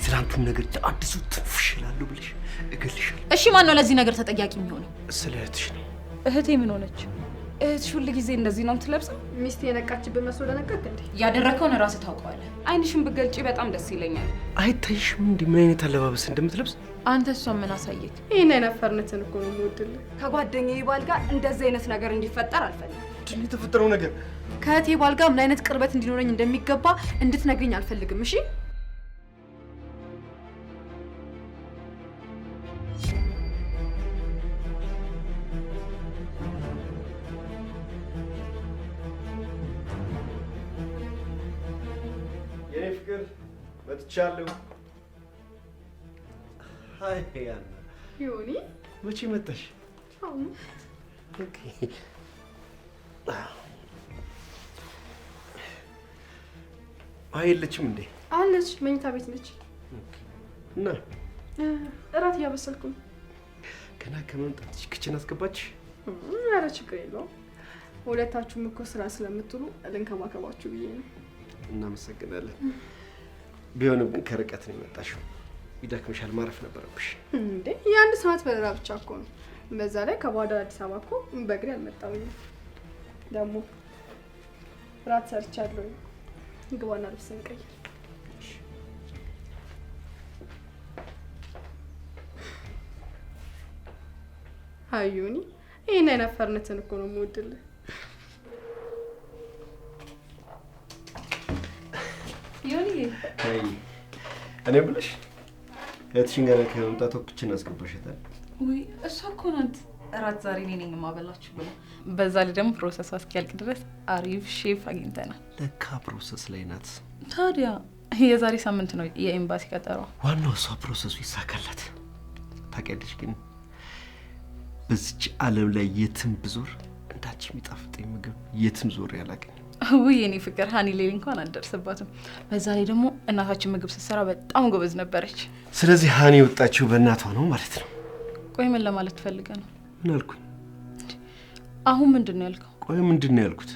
የትናንቱን ነገር አዲሱ ትንፍሽላሉ ብለሽ እገልሻለሁ። እሺ ማን ነው ለዚህ ነገር ተጠያቂ የሚሆነው? ስለ እህትሽ ነው። እህቴ ምን ሆነች? እህትሽ ሁሉ ጊዜ እንደዚህ ነው የምትለብሰው? ሚስቴ የነቃችብህ መስሎ ለነቃት እንዴ? ያደረከውን ራስህ ታውቀዋለህ። አይንሽን ብገልጪ በጣም ደስ ይለኛል። አይታይሽም እንዴ ምን አይነት አለባበስ እንደምትለብስ? አንተ እሷን ምን አሳየክ? ይሄን አይነፈርነትን እኮ ነው የምወድልህ። ከጓደኛዬ ባል ጋር እንደዚህ አይነት ነገር እንዲፈጠር አልፈልግም። ምንድን ነው የተፈጠረው ነገር? ከእህቴ ባል ጋር ምን አይነት ቅርበት እንዲኖረኝ እንደሚገባ እንድትነግሪኝ አልፈልግም። እሺ የኔ ፍቅር መጥቻለሁ። ሃይ ያና ዮኒ መቼ መጣሽ? አሁን ኦኬ አይለችም እንዴ? አለች፣ መኝታ ቤት ነች። እና እራት እያበሰልኩ ነው። ገና ከመምጣትሽ ክችን አስገባች? ኧረ ችግር የለውም። ሁለታችሁም እኮ ስራ ስለምትሉ ልንከባከባችሁ ብዬ ነው። እናመሰግናለን። ቢሆንም ግን ከርቀት ነው የመጣሽው። ይደክምሻል፣ ማረፍ ነበረብሽ። እንዴ የአንድ ሰዓት በረራ ብቻ እኮ ነው። በዛ ላይ ከባህር ዳር አዲስ አበባ እኮ በእግሬ አልመጣሁኝም። ደግሞ እራት ሰርቻለሁ። ግባና ልብስህን ቀይር። አዩኒ ይሄን አይነፈርነትን እኮ ነው የምወድልህ። ዮኒ አይ እኔ ብለሽ እህትሽን ገና ከመምጣቷ ክችን አስገባሻታል? ወይ እሷ እኮ ናት እራት ዛሬ እኔ ነኝ የማበላችሁ ብላ። በዛ ላይ ደግሞ ፕሮሰሱ እስኪያልቅ ድረስ አሪፍ ሼፍ አግኝተናል። ለካ ፕሮሰስ ላይ ናት። ታዲያ የዛሬ ሳምንት ነው የኤምባሲ ቀጠሮ። ዋናው እሷ ፕሮሰሱ ይሳካላት። ታውቂያለሽ ግን በዚች ዓለም ላይ የትም ብዞር እንዳንቺ የሚጣፍጠኝ ምግብ የትም ዞር ያላገኝ። ውይ የኔ ፍቅር ሀኒ ሌሊ እንኳን አልደርስባትም። በዛ ላይ ደግሞ እናታችን ምግብ ስትሰራ በጣም ጎበዝ ነበረች። ስለዚህ ሀኒ የወጣችው በእናቷ ነው ማለት ነው። ቆይ ምን ለማለት ትፈልገ ነው? ምን አልኩኝ? አሁን ምንድን ነው ያልከው? ቆይ ምንድን ነው ያልኩት?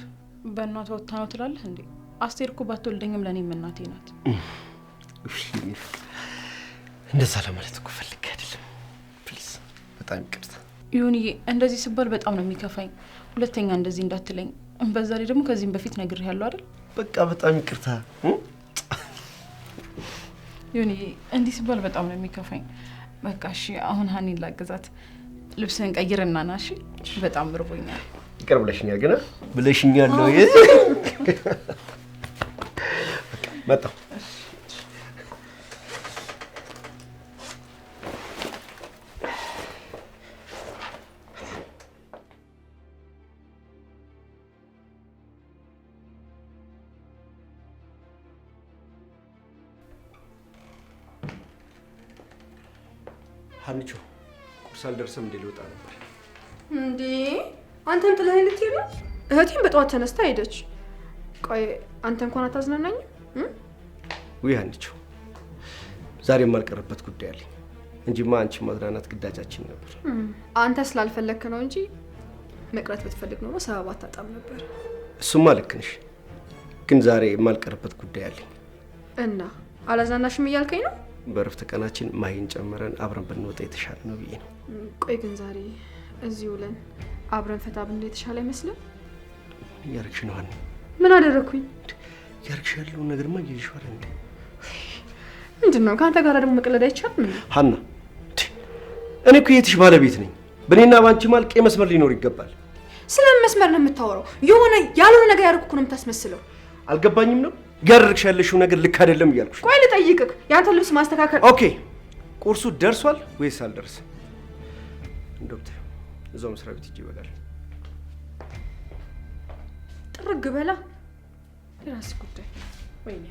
በእናቷ ወጥታ ነው ትላለህ እንዴ? አስቴር እኮ ባትወልደኝም ለእኔም እናቴ ናት። እንደዛ ለማለት እኮ ፈልጌ አይደለም። ፕሊዝ በጣም ይቅርታ። ይሁንዬ እንደዚህ ስባል በጣም ነው የሚከፋኝ። ሁለተኛ እንደዚህ እንዳትለኝ። በዛ ላይ ደግሞ ከዚህም በፊት ነግሬሃለሁ አይደል? በቃ በጣም ይቅርታ። ይሁንዬ እንዲህ ስባል በጣም ነው የሚከፋኝ። በቃ እሺ አሁን ሀኒን ላግዛት። ልብስህን ቀይርና ና እሺ። በጣም ርቦኛል። ይቅር ብለሽኛል ግን ብለሽኛል ነው በቃ መጣሁ። ሀኒቾ ቁርስ አልደረሰም እንዴ? ልወጣ ነበር። እንዴ አንተን ጥለህ ልትሄድ ነው? እህቴን በጠዋት ተነስታ ሄደች። ቆይ አንተ እንኳን አታዝናናኝም? ውይ ሀኒቾ ዛሬ የማልቀርበት ጉዳይ አለኝ እንጂማ አንቺ ማዝናናት ግዳጃችን ነበር። አንተ ስላልፈለክ ነው እንጂ መቅረት ብትፈልግ ኖሮ ሰበብ አታጣም ነበር። እሱማ ልክ ነሽ፣ ግን ዛሬ የማልቀርበት ጉዳይ አለኝ። እና አላዝናናሽም እያልከኝ ነው? በረፍት ቀናችን ማሂን ጨምረን አብረን ብንወጣ የተሻለ ነው ብዬ ነው። ቆይ ግን ዛሬ እዚህ ውለን አብረን ፈታ ብንል የተሻለ አይመስልም? እያረግሽ ነው ሀኒ። ምን አደረኩኝ? እያረግሽ ያለውን ነገርማ እየይሽዋል እንዴ? ምንድን ነው? ከአንተ ጋር ደግሞ መቀለድ አይቻልም? ሀና እኔ እኮ የትሽ ባለቤት ነኝ። በእኔና ባንቺ ማል ቀይ መስመር ሊኖር ይገባል። ስለምን መስመር ነው የምታወራው? የሆነ ያልሆነ ነገር ያደረኩ እኮ ነው የምታስመስለው። አልገባኝም ነው ያደረግሽ ያለሽው ነገር ልክ አይደለም እያልኩሽ። ቆይ ልጠይቅህ፣ ያንተ ልብስ ማስተካከል። ኦኬ ቁርሱ ደርሷል ወይስ አልደረሰም? ዶክተር እዛው መስሪያ ቤት ሂጅ ይበላል። ጥርግ በላ የራስህ ጉዳይ። ወይኔ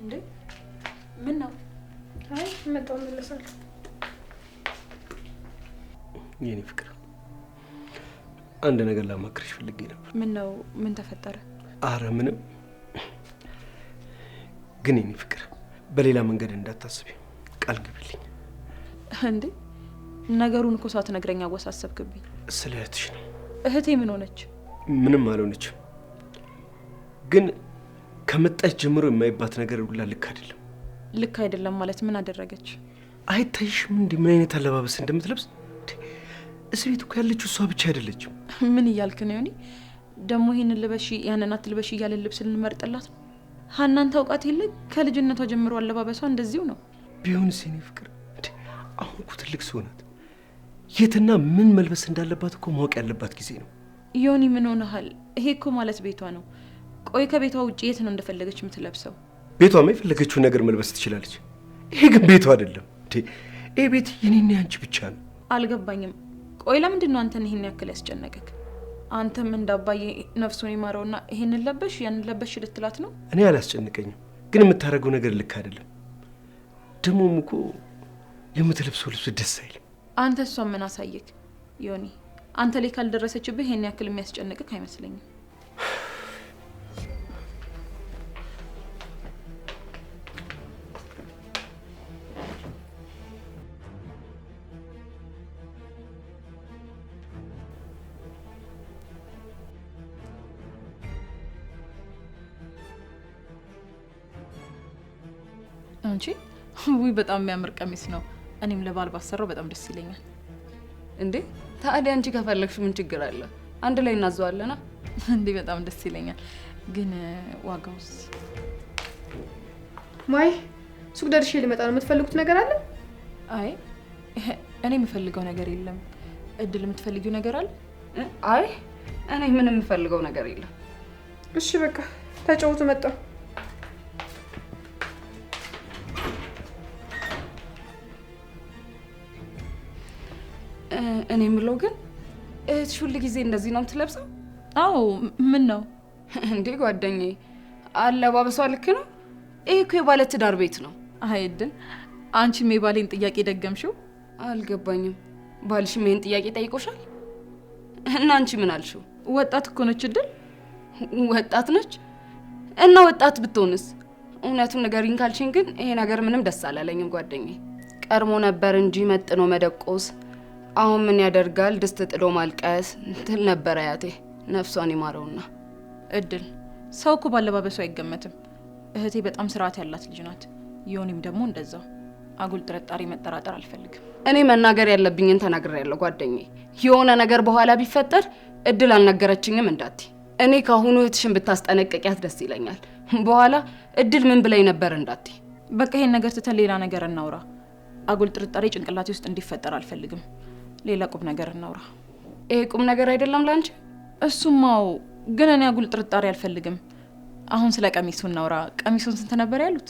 እንዴ ምን ነው? አይ መጣሁ መለሳለሁ። የኔ ፍቅር አንድ ነገር ላማክርሽ ፈልጌ ነበር። ምን ነው? ምን ተፈጠረ? አረ ምንም። ግን የኔ ፍቅር በሌላ መንገድ እንዳታስቢ ቃል ግቢልኝ። እንዴ ነገሩን እኮ ሳትነግረኝ አወሳሰብክብኝ። ስለ እህትሽ ነው። እህቴ ምን ሆነች? ምንም አልሆነችም። ግን ከመጣች ጀምሮ የማይባት ነገር ሁላ ልክ አይደለም። ልክ አይደለም ማለት ምን አደረገች? አይታይሽም እንዴ ምን አይነት አለባበስ እንደምትለብስ? እዚህ ቤት እኮ ያለችው እሷ ብቻ አይደለችም። ምን እያልክ ነው ዮኒ? ደግሞ ይሄንን ልበሺ ያንን አትልበሺ እያለ ልብስ ልንመርጥላት ነው? ሀናን ታውቃት የለ? ከልጅነቷ ጀምሮ አለባበሷ እንደዚሁ ነው። ቢሆንስ የኔ ፍቅር አሁን እኮ ትልቅ ሰው ናት። የትና ምን መልበስ እንዳለባት እኮ ማወቅ ያለባት ጊዜ ነው። ዮኒ ምን ሆነሃል? ይሄ እኮ ማለት ቤቷ ነው። ቆይ ከቤቷ ውጭ የት ነው እንደፈለገች የምትለብሰው? ቤቷማ የፈለገችውን ነገር መልበስ ትችላለች። ይሄ ግን ቤቷ አይደለም። ይሄ ቤት የኔና ያንቺ ብቻ ነው። አልገባኝም። ቆይ ለምንድን ነው አንተን ይሄን ያክል ያስጨነቀክ? አንተም እንዳባዬ ነፍሱን ይማረውና ይሄንን ለበሽ ያንን ለበሽ ልትላት ነው? እኔ አላስጨንቀኝም፣ ግን የምታደርገው ነገር ልክ አይደለም። ደግሞም እኮ የምትለብሰው ልብስ ደስ አይልም። አንተ እሷን ምን አሳየክ ዮኒ? አንተ ላይ ካልደረሰችብህ ይሄን ያክል የሚያስጨንቅክ አይመስለኝም። አንቺ ውይ በጣም የሚያምር ቀሚስ ነው። እኔም ለባል ባሰራው በጣም ደስ ይለኛል። እንዴ ታዲያ አንቺ ከፈለግሽ ምን ችግር አለ? አንድ ላይ እናዘዋለና። እንዴ በጣም ደስ ይለኛል። ግን ዋጋውስ? ማይ ሱቅ ደርሼ ልመጣ ነው። የምትፈልጉት ነገር አለ? አይ እኔ የምፈልገው ነገር የለም። እድል የምትፈልጊው ነገር አለ? አይ እኔ ምንም የምፈልገው ነገር የለም። እሺ በቃ ተጫውቱ። መጣሁ። እኔ የምለው ግን እህትሽ ሁል ጊዜ እንደዚህ ነው የምትለብሰው? አዎ ምን ነው እንዴ ጓደኛዬ፣ አለባበሷ ልክ ነው። ይሄ እኮ የባለ ትዳር ቤት ነው። አይ እድል፣ አንቺም የባሌን ጥያቄ ደገምሽው። አልገባኝም። ባልሽም ይሄን ጥያቄ ጠይቆሻል? እና አንቺ ምን አልሽው? ወጣት እኮ ነች እድል። ወጣት ነች እና ወጣት ብትሆንስ? እውነቱን ንገሪኝ ካልሽኝ ግን ይሄ ነገር ምንም ደስ አላለኝም ጓደኛዬ። ቀድሞ ነበር እንጂ መጥኖ መደቆስ አሁን ምን ያደርጋል ድስት ጥሎ ማልቀስ ትል ነበር አያቴ። ነፍሷን ይማረውና። እድል ሰው እኮ ባለባበሱ አይገመትም። እህቴ በጣም ስርዓት ያላት ልጅ ናት። ዮኒም ደግሞ እንደዛው። አጉል ጥርጣሬ መጠራጠር አልፈልግም። እኔ መናገር ያለብኝን ተናግሬያለሁ ጓደኛዬ። የሆነ ነገር በኋላ ቢፈጠር እድል አልነገረችኝም እንዳትይ። እኔ ካሁኑ እህትሽን ብታስጠነቅቂያት ደስ ይለኛል። በኋላ እድል ምን ብላኝ ነበር እንዳትይ። በቃ ይሄን ነገር ትተን ሌላ ነገር እናውራ። አጉል ጥርጣሬ ጭንቅላቴ ውስጥ እንዲፈጠር አልፈልግም። ሌላ ቁም ነገር እናውራ። ይሄ ቁም ነገር አይደለም ላንቺ? እሱማው ግን እኔ አጉል ጥርጣሬ አልፈልግም። አሁን ስለ ቀሚሱ እናውራ። ቀሚሱን ስንት ነበር ያሉት?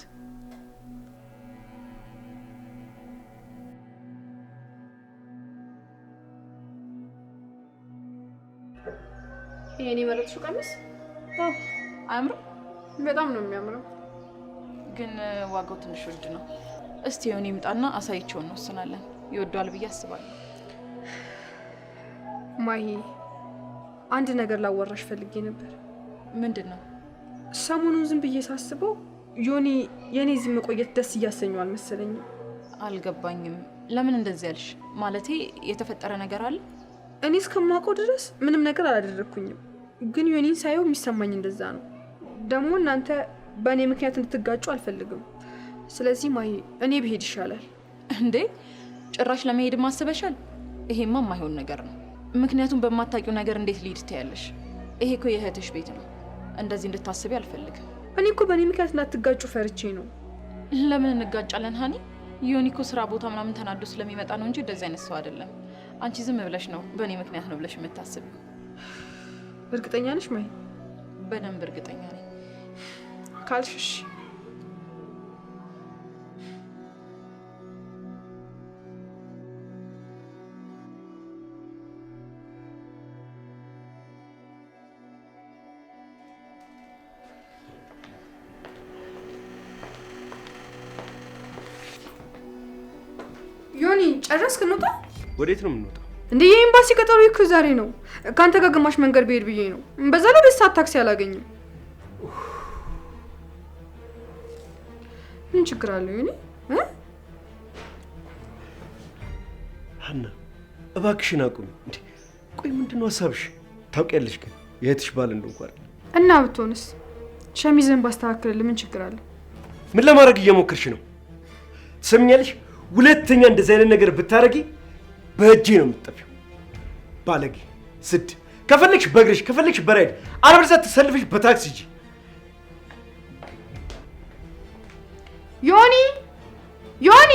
የኔ መረጥሽው ቀሚስ አያምርም? በጣም ነው የሚያምረው። ግን ዋጋው ትንሽ ውድ ነው። እስቲ ዮኒ ይምጣና አሳይቼው እንወስናለን። ይወደዋል ብዬ አስባለሁ። ማሂ አንድ ነገር ላወራሽ ፈልጌ ነበር። ምንድን ነው? ሰሞኑን ዝም ብዬ ሳስበው ዮኒ የኔ እዚህ መቆየት ደስ እያሰኘው አልመሰለኝም። አልገባኝም። ለምን እንደዚህ ያልሽ? ማለቴ የተፈጠረ ነገር አለ? እኔ እስከማውቀው ድረስ ምንም ነገር አላደረኩኝም። ግን ዮኒን ሳየው የሚሰማኝ እንደዛ ነው። ደግሞ እናንተ በእኔ ምክንያት እንድትጋጩ አልፈልግም። ስለዚህ ማሂ እኔ ብሄድ ይሻላል። እንዴ ጭራሽ ለመሄድ ማስበሻል? ይሄማ የማይሆን ነገር ነው። ምክንያቱም በማታውቂው ነገር እንዴት ሊድ ትያለሽ? ይሄ እኮ የእህትሽ ቤት ነው። እንደዚህ እንድታስቢ አልፈልግም። እኔ እኮ በእኔ ምክንያት እንዳትጋጩ ፈርቼ ነው። ለምን እንጋጫለን ሀኒ? ዮኒ እኮ ስራ ቦታ ምናምን ተናዶ ስለሚመጣ ነው እንጂ እንደዚህ አይነት ሰው አይደለም። አንቺ ዝም ብለሽ ነው በእኔ ምክንያት ነው ብለሽ የምታስቢው። እርግጠኛ ነሽ ማሂ? በደንብ እርግጠኛ ነኝ። ካልሽሽ ዮኒ ጨረስክ? እንውጣ። ወዴት ነው የምንወጣው? እንዴ የኤምባሲ ቀጠሮ እኮ ዛሬ ነው። ካንተ ጋር ግማሽ መንገድ ብሄድ ብዬ ነው። በዛ ላይ በሰዓት ታክሲ አላገኝም። ምን ችግር አለው ይኔ? ሀና እባክሽን አቁሚ። እንዴ ቆይ ምንድነው ሀሳብሽ? ታውቂያለሽ ግን የእህትሽ ባል እንደሆንኩ አይደል? እና ብትሆንስ ሸሚዝን ባስተካክልልህ ምን ችግር አለ? ምን ለማድረግ እየሞከርሽ ነው? ትሰምኛለሽ? ሁለተኛ እንደዚህ አይነት ነገር ብታረጊ በእጄ ነው የምትጠፊው። ባለጌ ስድ። ከፈለግሽ በእግርሽ ከፈለግሽ በራይድ አለበለዚያ ተሰልፈሽ በታክሲ ሂጂ። ዮኒ ዮኒ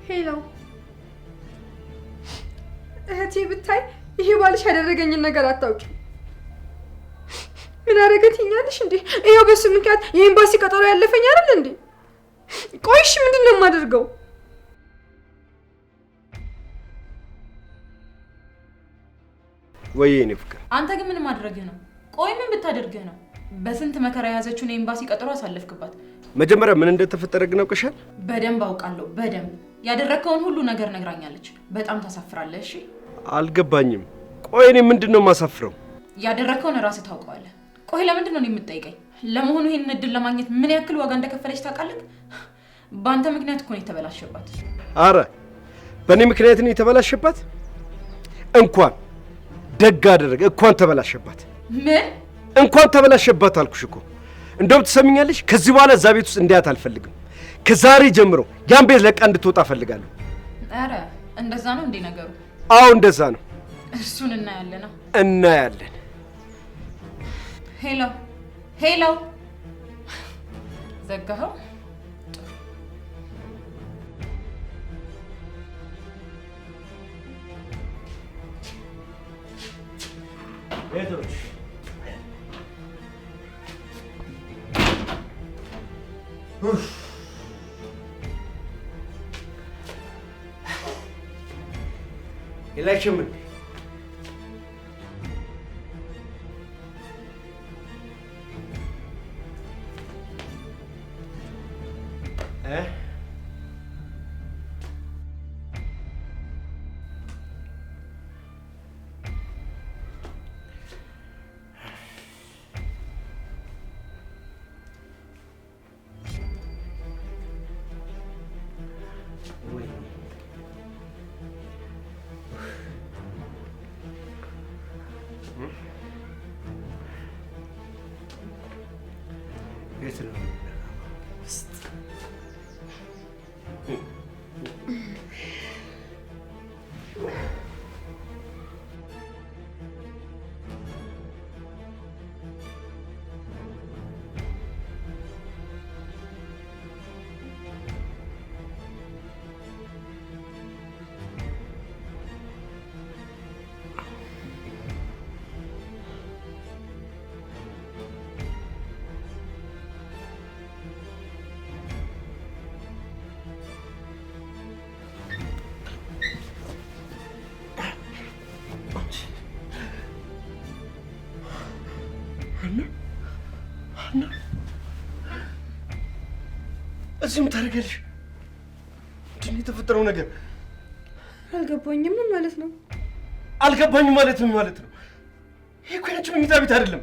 ሄሎ እህቴ ብታይ ይሄ ባልሽ ያደረገኝን ነገር አታውቂ። ምን አደረገትኛለሽ እንዴ? ይሄው በሱ ምክንያት የኤምባሲ ቀጠሮ ያለፈኝ አይደል እንዴ? ቆይሽ ምንድነው የማደርገው? ወይ የኔ ፍቅር አንተ ግን ምን ማድረግህ ነው? ቆይ ምን ብታደርግህ ነው? በስንት መከራ የያዘችውን የኤምባሲ ቀጠሮ አሳለፍክባት። መጀመሪያ ምን እንደተፈጠረ ግን አውቀሻል? በደንብ አውቃለሁ። በደንብ ያደረከውን ሁሉ ነገር ነግራኛለች። በጣም ታሳፍራለህ። እሺ አልገባኝም። ቆይ እኔ ምንድነው የማሳፍረው? ያደረከውን ራስህ ታውቀዋለህ። ቆይ ለምንድን ነው የምትጠይቀኝ? ለመሆኑ ይሄንን እድል ለማግኘት ምን ያክል ዋጋ እንደከፈለች ታውቃለህ? በአንተ ምክንያት እኮ ነው የተበላሸባት። አረ በእኔ ምክንያት ነው የተበላሸባት? እንኳን ደግ አደረገ እንኳን ተበላሸባት። ምን እንኳን ተበላሸባት አልኩሽ እኮ። እንደውም ትሰሚኛለሽ፣ ከዚህ በኋላ እዛ ቤት ውስጥ እንዲያት አልፈልግም። ከዛሬ ጀምሮ ያን ቤት ለቃ እንድትወጣ እፈልጋለሁ። አረ እንደዛ ነው እንዴ ነገሩ? አዎ እንደዛ ነው። እሱን እናያለን። እናያለን። ሄሎ ሄሎ፣ ዘጋኸው? ቤቶች የላችም እንዴ? የት ነው? እዚህ ምን ታደርጊያለሽ? ምንድን ነው የተፈጠረው ነገር? አልገባኝም። ምን ማለት ነው? አልገባኝም ማለት ምን ማለት ነው? ይሄ እኮ ያንቺ መኝታ ቤት አይደለም።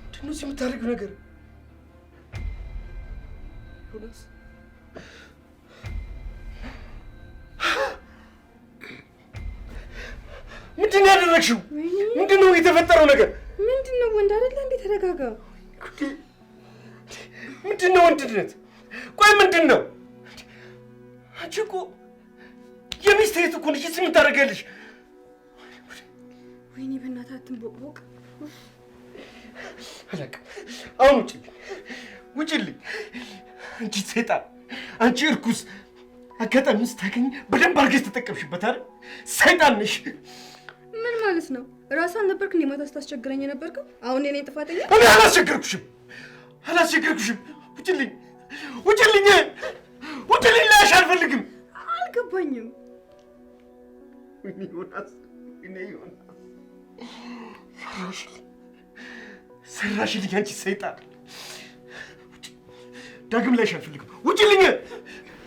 ምንድን ነው እዚህ የምታደርጊው ነገር? ዮናስ ምንድን ነው ያደረግሽው? ምንድን ነው የተፈጠረው ነገር? ምንድን ነው? ወንድ አይደለ እንዴ? ተረጋጋ። ምንድን ነው ወንድነት? ቆይ ምንድን ነው? አንቺ እኮ የሚስት እህት እኮ ነሽ። እዚህ ምን ታደርጊያለሽ? ወይኔ በእናትህ አትንቦቅቦቅ። አላውቅም። አሁን ውጭልኝ፣ ውጭልኝ። አንቺ ሰይጣን፣ አንቺ እርኩስ። አጋጣሚ ስታገኝ በደንብ አድርገሽ ተጠቀምሽበት አይደል? ሰይጣን ነሽ። ምን ማለት ነው? ራስህ አልነበርክ እንዴ ማታ ስታስቸግረኝ የነበርከው? አሁን እኔ ጥፋተኛ? እኔ አላስቸገርኩሽም፣ አላስቸገርኩሽም። ውጭልኝ፣ ውጭልኝ፣ ውጭልኝ። ላያሽ አልፈልግም። አልገባኝም። ወይኔ ዮናስ፣ ወይኔ ዮናስ፣ ሰራሽልኝ አንቺ ሰይጣን። ዳግም ላይሽ አልፈልግም። ውጪልኝ!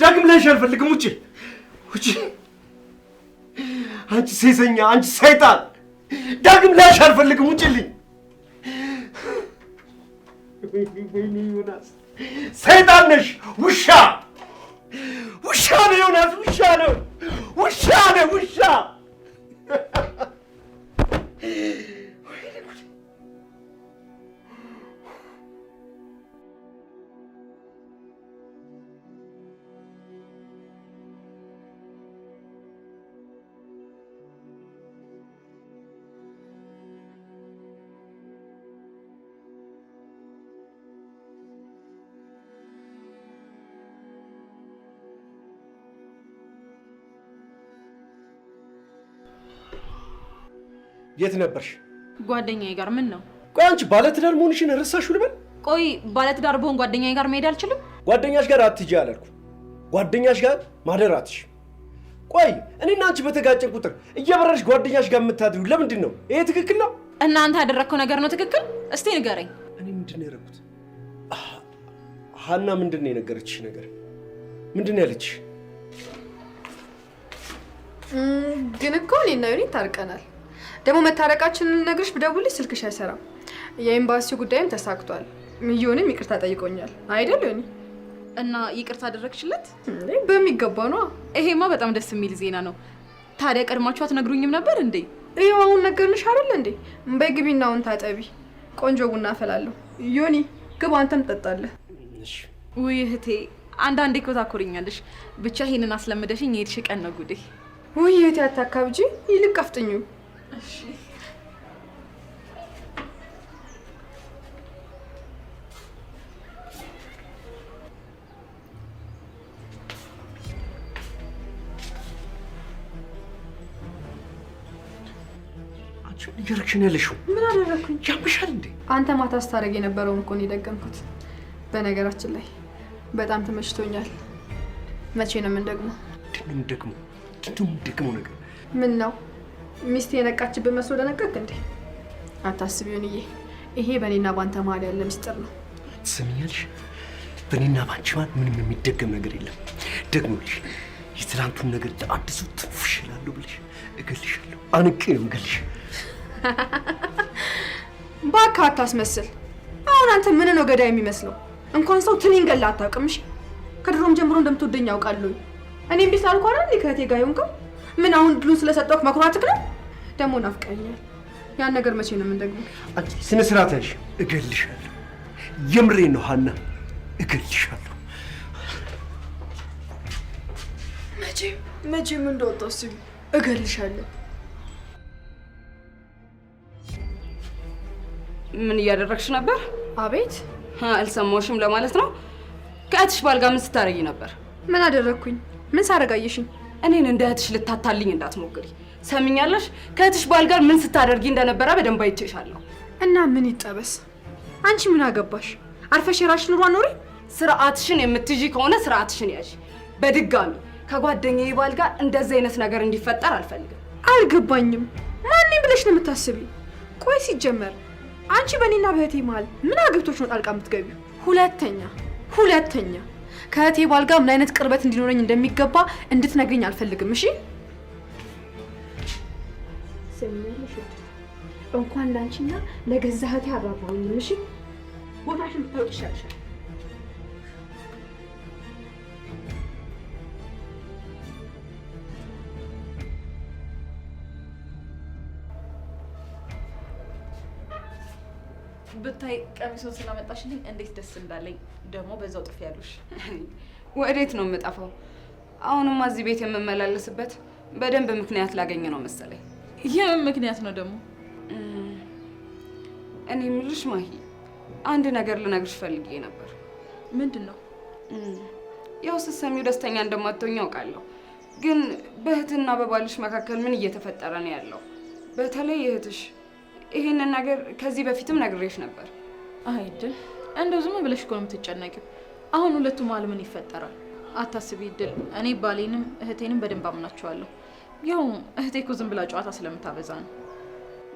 ዳግም ላይሽ አልፈልግም። ውጪ! አንቺ ሴሰኛ፣ አንቺ ሰይጣን! ዳግም ላይሽ አልፈልግም። ውጪልኝ! ወይኔ ዮናስ፣ ሰይጣን ነሽ! ውሻ ነው ዮናስ፣ ውሻ ነው! ውሻ! የት ነበርሽ? ጓደኛዬ ጋር። ምን ነው? ቆይ አንቺ ባለትዳር መሆንሽን ረሳሽው ልበል? ቆይ ባለትዳር በሆን ጓደኛዬ ጋር መሄድ አልችልም? ጓደኛሽ ጋር አትሂጂ አላልኩ? ጓደኛሽ ጋር ማደር አትችይም። ቆይ እኔና አንቺ በተጋጨን ቁጥር እየበረርሽ ጓደኛሽ ጋር የምታድሪው ለምንድን ነው? ይሄ ትክክል ነው? እናንተ ያደረግከው ነገር ነው ትክክል? እስቲ ንገረኝ። እኔ ምንድን ነው ያደረኩት? ሀና ምንድን ነው የነገረችሽ ነገር? ምንድን ነው ያለችሽ? ግን እኮ እኔና ዮኒ ታርቀናል። ደግሞ መታረቃችንን ልነግርሽ ብደውልሽ ስልክሽ አይሰራም። የኤምባሲው ጉዳይም ተሳክቷል። ዮኒም ይቅርታ ጠይቆኛል አይደል ዮኒ? እና ይቅርታ አደረግሽለት? በሚገባ ነው። ይሄማ በጣም ደስ የሚል ዜና ነው። ታዲያ ቀድማችሁ አትነግሩኝም ነበር እንዴ? ይኸው አሁን ነገርንሽ አይደል እንዴ? በይ ግቢና አሁን ታጠቢ፣ ቆንጆ ቡና አፈላለሁ። ዮኒ ግባ፣ አንተም ትጠጣለህ። እሺ። ውይ እህቴ፣ አንዳንዴ እኮ ታኮሪኛለሽ። ብቻ ይሄንን አስለምደሽኝ የሄድሽ ቀን ነው ጉዴ። ውይ እህቴ አታካብጂ፣ ይልቅ አፍጥኙ። እሺ። አንቺ እያደረግሽ ነው ያለሽው? ምን አደረኩኝ? ያምሻል እንዴ? አንተ ማታ ስታደርግ የነበረውን እኮ ነው የደገምኩት። በነገራችን ላይ በጣም ተመችቶኛል። መቼ ነው የምንደግመው? ደግሞ ነገር ምን ነው ሚስቴ የነቃችብን መስሎ ደነቀቅ እንዴ? አታስቢ ዮኒዬ፣ ይሄ በእኔና ባንተ መሀል ያለ ምስጢር ነው። ትሰሚኛለሽ? በእኔና ባንቺ መሀል ምንም የሚደገም ነገር የለም። ደግሞልሽ የትናንቱን ነገር ለአዲሱ ትንፍሽ እላለሁ ብለሽ እገልሻለሁ። አንቄ ነው እገልሽ። እባክህ አታስመስል። አሁን አንተ ምን ነው ገዳይ የሚመስለው? እንኳን ሰው ትንኝ ገላ አታውቅም። እሺ ከድሮም ጀምሮ እንደምትወደኝ ያውቃለሁ። እኔም ቢስ አልኩ አይደል እንዴ ከእቴ ጋር ይሆንከው? ምን አሁን ድሉን ስለሰጠሁህ መኩራትህ ነው? ደግሞ ናፍቀኛል። ያን ነገር መቼ ነው የምንደግመው? አንቺ ስነ ስርዓት ያልሽ እገልሻለሁ። የምሬን ነው ሀና፣ እገልሻለሁ። መቼም እንደወጣው ሲሉ እገልሻለሁ። ምን እያደረግሽ ነበር? አቤት። አልሰማሁሽም ለማለት ነው። ከእህትሽ ባል ጋር ምን ስታረጊ ነበር? ምን አደረግኩኝ? ምን ሳረጋየሽኝ? እኔን እንደ እህትሽ ልታታልኝ እንዳትሞክሪ። ሰሚኛለሽ? ከእህትሽ ባል ጋር ምን ስታደርጊ እንደነበረ በደንብ አይቼሻለሁ። እና ምን ይጠበስ? አንቺ ምን አገባሽ? አርፈሽ የራስሽን ኑሮ ኖሪ። ስርዓትሽን የምትይዢ ከሆነ ስርዓትሽን ያዢ። በድጋሚ ከጓደኛዬ ባል ጋር እንደዚህ አይነት ነገር እንዲፈጠር አልፈልግም። አልገባኝም። ማንንም ብለሽ ነው የምታስቢ? ቆይ ሲጀመር አንቺ በእኔና በእህቴ መሀል ምን አገብቶች ነው ጣልቃ የምትገቢው? ሁለተኛ ከእህቴ ባል ጋር ምን አይነት ቅርበት እንዲኖረኝ እንደሚገባ እንድትነግሪኝ አልፈልግም። እሺ? ሰሚያለሽ? እንኳን ላንቺና ለገዛ እህቴ አራራሁኝም። እሺ? ቦታሽን ብታውቂ ይሻልሻል። ብታይ ቀሚሶን ስላመጣሽልኝ እንዴት ደስ እንዳለኝ። ደግሞ በዛው ጥፊ ያሉሽ። ወዴት ነው የምጠፋው? አሁንማ እዚህ ቤት የምመላለስበት በደንብ ምክንያት ላገኝ ነው መሰለኝ። የምን ምክንያት ነው ደግሞ? እኔ የምልሽ ማሂ፣ አንድ ነገር ልነግርሽ ፈልጌ ነበር። ምንድን ነው? ያው ስትሰሚው ደስተኛ እንደማትሆኝ ያውቃለሁ፣ ግን በእህትና በባልሽ መካከል ምን እየተፈጠረ ነው ያለው? በተለይ እህትሽ ይሄንን ነገር ከዚህ በፊትም ነግሬሽ ነበር። አይድል፣ እንደው ዝም ብለሽ እኮ ነው የምትጨነቂው። አሁን ሁለቱ መሀል ምን ይፈጠራል? አታስቢ ድል፣ እኔ ባሌንም እህቴንም በደንብ አምናቸዋለሁ። ያው እህቴ እኮ ዝም ብላ ጨዋታ ስለምታበዛ ነው።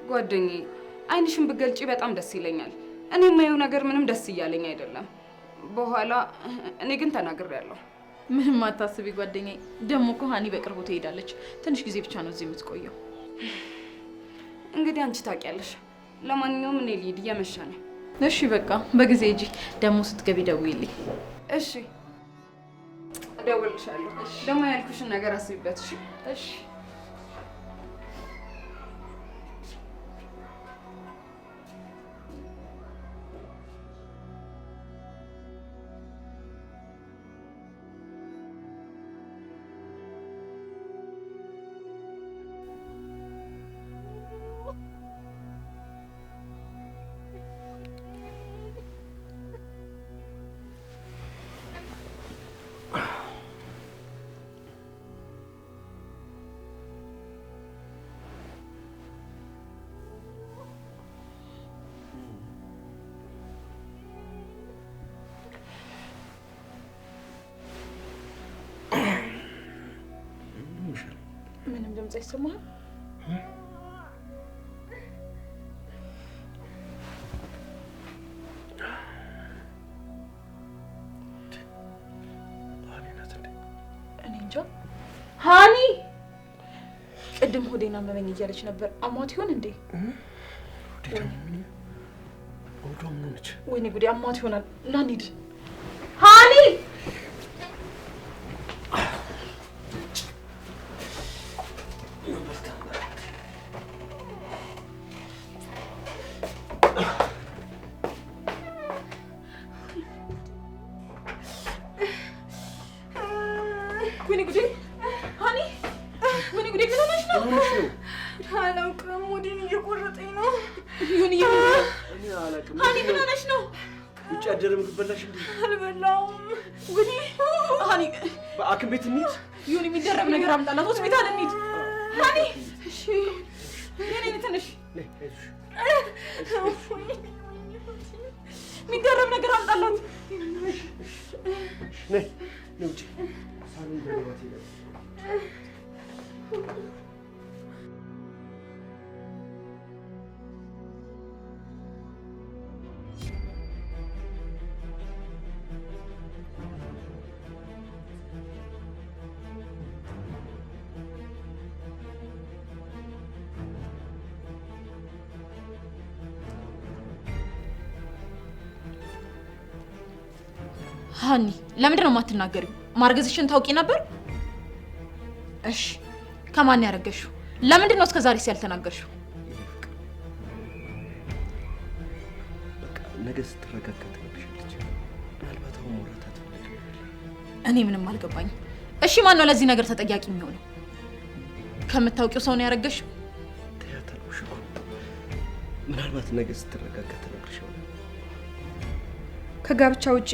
ጓደኛዬ፣ ዓይንሽን ብትገልጪ በጣም ደስ ይለኛል። እኔ የማየው ነገር ምንም ደስ እያለኝ አይደለም። በኋላ እኔ ግን ተናግሬያለሁ። ምንም አታስቢ ጓደኛዬ። ደግሞ እኮ ሀኒ በቅርቡ ትሄዳለች። ትንሽ ጊዜ ብቻ ነው እዚህ የምትቆየው። እንግዲህ አንቺ ታውቂያለሽ። ለማንኛውም እኔ ልሂድ፣ እየመሸ ነው። እሺ በቃ በጊዜ ሂጂ። ደግሞ ስትገቢ ደውይልኝ። እሺ እደውልልሻለሁ። ደግሞ ያልኩሽን ነገር አስቢበት። እሺ እሺ። ምንም ድምጽ አይሰማህም? እኔ እንጃ። ሀኒ ቅድም ሆዴን አመመኝ እያለች ነበር። አሟት ይሆን እንዴ? ወይኔ ጉዴ፣ አሟት ይሆናል። ና እንሂድ። ሀኒ ወይኔ ጉዴ! ሀኒ ወይኔ ጉዴ! ምን ሆነሽ ነው? አላውቅም፣ ሆዴን እየቆረጠኝ ነው። ሀኒ ምን ሆነሽ ነው? ውጭ ያደረ ምግብ በላሽ እንዴ? አልበላውም። ወይኔ ሀኒ፣ በሐኪም ቤት እንሂድ። ይሁን የሚደረግ ነገር አምጣላት፣ ሆስፒታል እንሂድ። ሀኒ እሺ፣ የኔ ትንሽ የሚደረግ ነገር አምጣላት። ነይ ውጭ ሳሎን ገባት ይላል። ሀኒ ለምንድን ነው የማትናገሪው? ማርገዝሽን ታውቂ ነበር? እሺ ከማን ያረገሽው? ለምንድን ነው እስከዛሬ ያልተናገርሽው? በቃ ነገ ስትረጋጋ ትነግርሻለች። ምናልባት አሁን ማውራት አትፈልግም። እኔ ምንም አልገባኝም። እሺ ማን ነው ለዚህ ነገር ተጠያቂ የሚሆነው? ከምታውቂው ሰው ነው ያረገሽው? ተያታልኩሽ እኮ። ምናልባት ነገ ስትረጋጋ ትነግርሻለች። ከጋብቻ ውጪ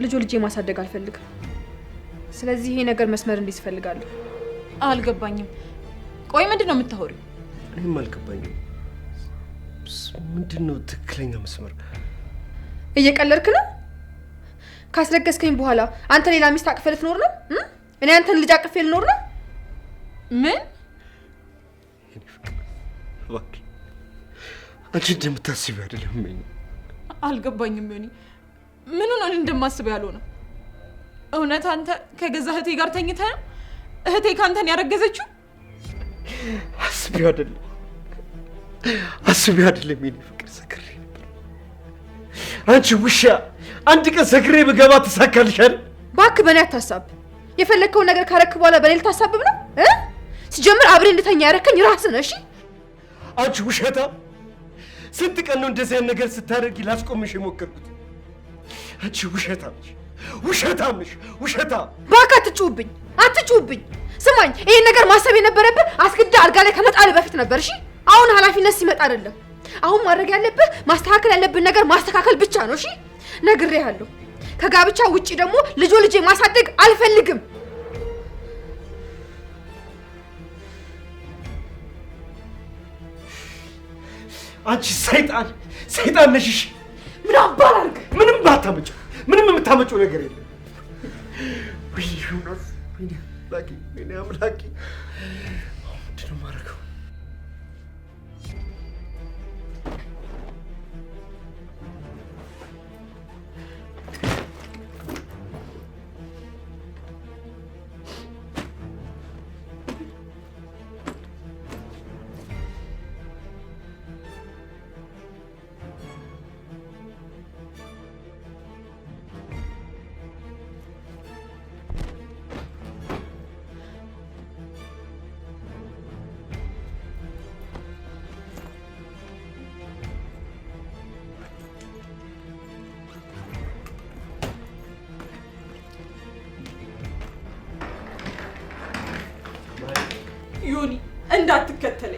ልጄ ማሳደግ አልፈልግም። ስለዚህ ይሄ ነገር መስመር እንዲይዝ እፈልጋለሁ። አልገባኝም። ቆይ ምንድን ነው የምታወሪው? እኔም አልገባኝም። ምንድን ነው ትክክለኛ መስመር? እየቀለድክ ነው? ካስረገዝከኝ በኋላ አንተ ሌላ ሚስት አቅፈህ ልትኖር ነው? እኔ አንተን ልጅ አቅፌ ልኖር ነው? ምን? የኔ ፍቅር እባክህ፣ አንቺ እንደምታስቢው አይደለም። አልገባኝም። ዮኒ ምን ሆነ እንደማስበው ያለው ነው? እውነት አንተ ከገዛ እህቴ ጋር ተኝተህ ነው እህቴ ካንተን ያረገዘችው? አስቢው አይደለም የኔ ፍቅር፣ ሰክሬ ነበር። አንቺ ውሻ፣ አንድ ቀን ሰክሬ ብገባ ተሳካልሽ አይደል? እባክህ በእኔ አታሳብ። የፈለግከውን ነገር ካረክ በኋላ በእኔ ልታሳብብ ነው? ሲጀምር አብሬ እንድተኛ ያረከኝ ራስህ ነህ። እሺ አንቺ ውሸታ፣ ስንት ቀን ነው እንደዚህ አይነት ነገር ስታደርጊ ላስቆምሽ የሞከርኩት? አንቺ ውሸታም ነሽ፣ ውሸታም ነሽ፣ ውሸታም። እባክህ አትጩህብኝ። ስማኝ፣ ይሄን ነገር ማሰብ የነበረብህ አስገዳ አልጋ ላይ ከመጣል በፊት ነበር። እሺ አሁን ኃላፊነት ሲመጣ አይደለም። አሁን ማድረግ ያለብህ ማስተካከል ያለብን ነገር ማስተካከል ብቻ ነው። እሺ ነግሬሃለሁ። ከጋብቻ ውጪ ደግሞ ልጄ ማሳደግ አልፈልግም። አንቺ ሰይጣን ነሽ። እሺ ምን አባል አድርግ? ምንም ባታመጪው፣ ምንም የምታመጪው ነገር የለም። ወይኔ አምላኬ፣ ምንድን ነው የማደርገው? እንዳትከተለኝ።